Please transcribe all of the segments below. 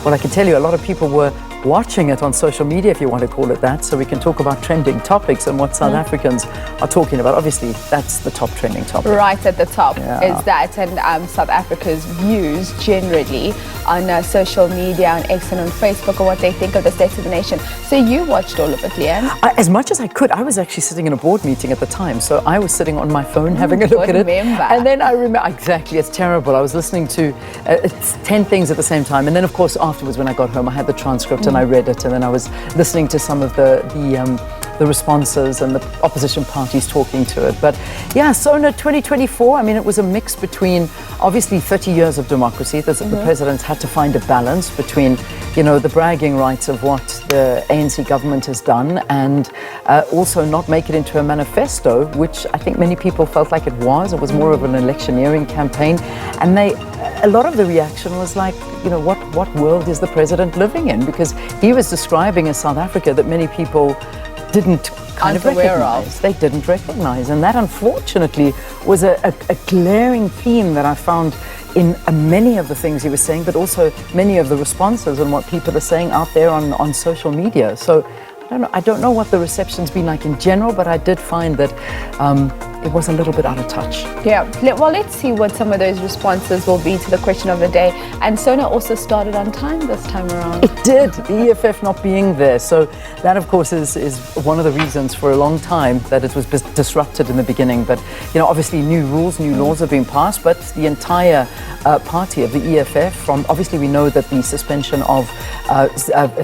well, I can tell you a lot of people were watching it on social media, if you want to call it that, so we can talk about trending topics and what South Africans are talking about. Obviously, that's the top trending topic. Right at the top is that, and South Africa's views generally on social media, on X and on Facebook, or what they think of the state of the nation. So you watched all of it, Leanne? As much as I could. I was actually sitting in a board meeting at the time, so I was sitting on my phone having a look at it. And then I remember, exactly, it's terrible. I was listening to 10 things at the same time, and then of course afterwards when I got home I had the transcript and I read it, and then I was listening to some of the responses and the opposition parties talking to it. But yeah, Sona 2024, I mean, it was a mix between obviously 30 years of democracy. The president had to find a balance between, you know, the bragging rights of what the ANC government has done and also not make it into a manifesto, which I think many people felt like it was. It was more of an electioneering campaign. And a lot of the reaction was like, you know, what world is the president living in? Because he was describing a South Africa that many people didn't kind of recognize. They didn't recognize. And that, unfortunately, was a glaring theme that I found in many of the things he was saying, but also many of the responses and what people are saying out there on social media. So I don't know what the reception's been like in general, but I did find that it was a little bit out of touch. Yeah, well, let's see what some of those responses will be to the question of the day. And Sona also started on time this time around. It did, the EFF not being there. So that, of course, is one of the reasons for a long time that it was disrupted in the beginning. But, you know, obviously new rules, new laws have been passed, but the entire party of the EFF, from obviously we know that the suspension of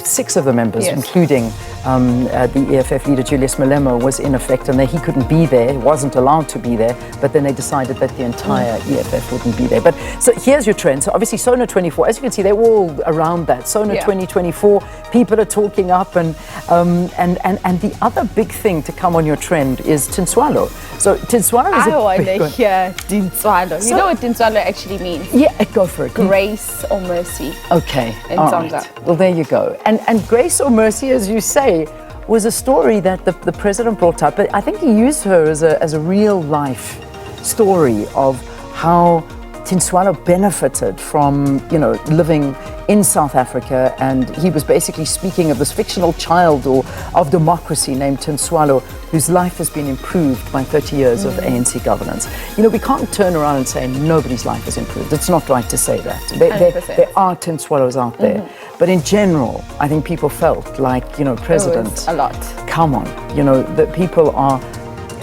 6 of the members, including the EFF leader Julius Malema, was in effect, and that he couldn't be there, he wasn't allowed to be there, but then they decided that the entire EFF wouldn't be there. But so here's your trend. So obviously Sona 24, as you can see, they're all around that. Sona 2024, people are talking up, and the other big thing to come on your trend is Tinswalo. So Tinswalo is I want to hear Tinswalo. You know what Tinswalo actually means? Yeah, go for it. Grace or mercy. Okay, in all right. Well, there you go. And grace or mercy, as you say, was a story that the president brought up. But I think he used her as a real life story of how Tinswalo benefited from, you know, living in South Africa, and he was basically speaking of this fictional child of democracy named Tinswalo, whose life has been improved by 30 years of ANC governance. You know, we can't turn around and say nobody's life has improved. It's not right to say that. There are Tinswalos out there. But in general, I think people felt like, you know, President, a lot. Come on, you know, that people are,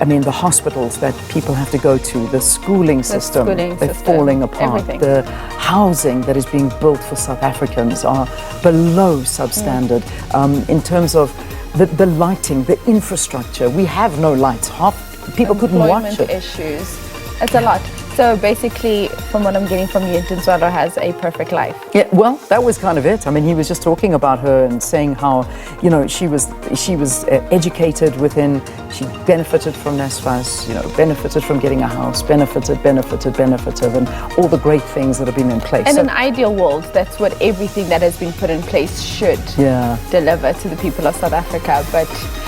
I mean, the hospitals that people have to go to, the schooling system, they're falling apart. Everything. The housing that is being built for South Africans are below substandard. In terms of the lighting, the infrastructure, we have no lights. People couldn't watch it. Issues. It's a lot. So basically, from what I'm getting from you, Tinswalo has a perfect life. Yeah, well, that was kind of it. I mean, he was just talking about her and saying how, you know, she was educated within, she benefited from NSFAS, you know, benefited from getting a house, benefited, and all the great things that have been in place. In an ideal world, that's what everything that has been put in place should deliver to the people of South Africa. But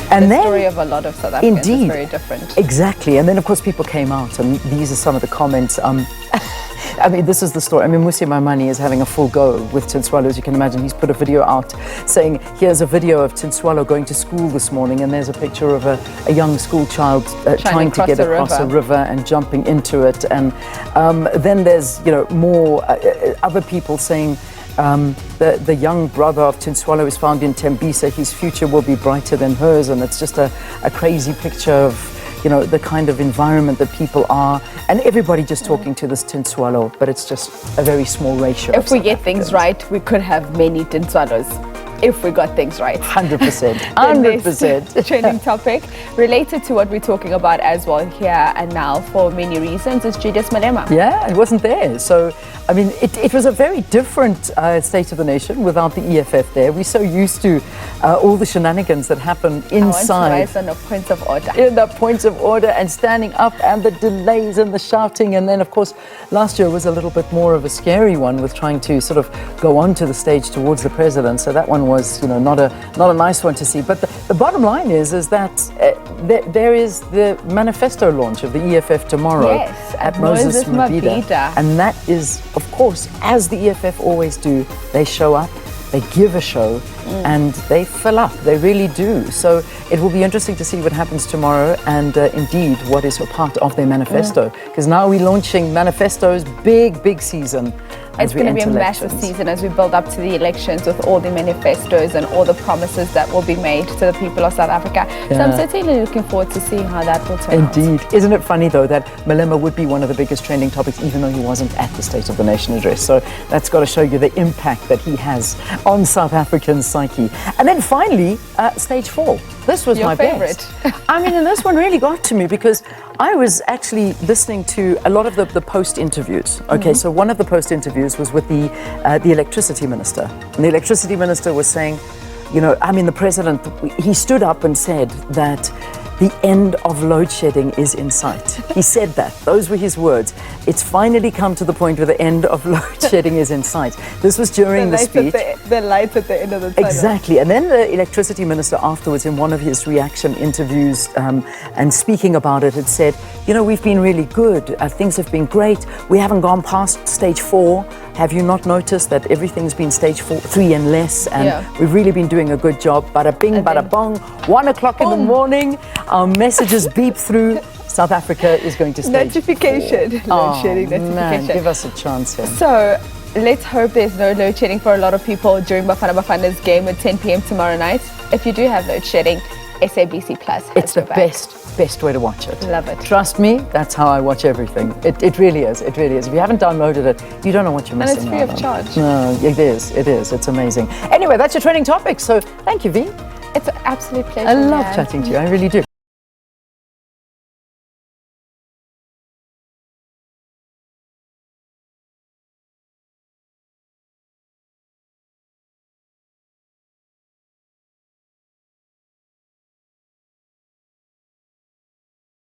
the story of a lot of South Africans is very different. Exactly. And then, of course, people came out, and these are some of the comments. I mean, this is the story. I mean, Musi Maimane is having a full go with Tinswalo, as you can imagine. He's put a video out saying, here's a video of Tinswalo going to school this morning, and there's a picture of a young school child trying to get across a river and jumping into it. And then there's, you know, more other people saying, the young brother of Tinswalo is found in Tembisa. His future will be brighter than hers. And it's just a crazy picture of, you know, the kind of environment that people are, and everybody just talking to this Tinswalo, but it's just a very small ratio. If we get things right, we could have many Tinswalos. If we got things right. 100%. 100%. Trending topic related to what we're talking about as well here and now for many reasons is Julius Malema. Yeah, it wasn't there. So, I mean, it was a very different state of the nation without the EFF there. We're so used to all the shenanigans that happen inside. I want to rise on the points of order. In the points of order and standing up and the delays and the shouting. And then, of course, last year was a little bit more of a scary one with trying to sort of go onto the stage towards the president. So that one was, you know, not a nice one to see. But the bottom line is that there is the manifesto launch of the EFF tomorrow at Moses Mabhida. And that is, of course, as the EFF always do, they show up, they give a show, and they fill up. They really do. So it will be interesting to see what happens tomorrow, and indeed what is a part of their manifesto. Because now we're launching manifestos, big season. It's going to be a massive season as we build up to the elections with all the manifestos and all the promises that will be made to the people of South Africa. So I'm certainly looking forward to seeing how that will turn out. Indeed. Isn't it funny, though, that Malema would be one of the biggest trending topics, even though he wasn't at the State of the Nation address. So that's got to show you the impact that he has on South African psyche. And then finally, stage 4. This was Your my favorite. best. I mean, and this one really got to me because I was actually listening to a lot of the post interviews. Okay, so one of the post interviews was with the electricity minister. And the electricity minister was saying, you know, I mean, the president, he stood up and said that the end of load shedding is in sight. He said that. Those were his words. It's finally come to the point where the end of load shedding is in sight. This was during the speech. The lights at the end of the tunnel. Exactly. And then the electricity minister afterwards, in one of his reaction interviews and speaking about it, had said, you know, we've been really good. Things have been great. We haven't gone past stage 4. Have you not noticed that everything's been stage 3 and less? And we've really been doing a good job. Bada bing, bada bong. 1 o'clock in the morning, our messages beep through. South Africa is going to stage notification. 4. Load shedding notification. Man, give us a chance here. So let's hope there's no load shedding for a lot of people during Bafana Bafana's game at 10 p.m. tomorrow night. If you do have load shedding, SABC Plus. It's the best way to watch it. Love it. Trust me, that's how I watch everything. It really is. It really is. If you haven't downloaded it, you don't know what you're missing out on. And it's free of charge. No, it is. It is. It's amazing. Anyway, that's your trending topic. So thank you, V. It's an absolute pleasure. I love chatting to you. I really do.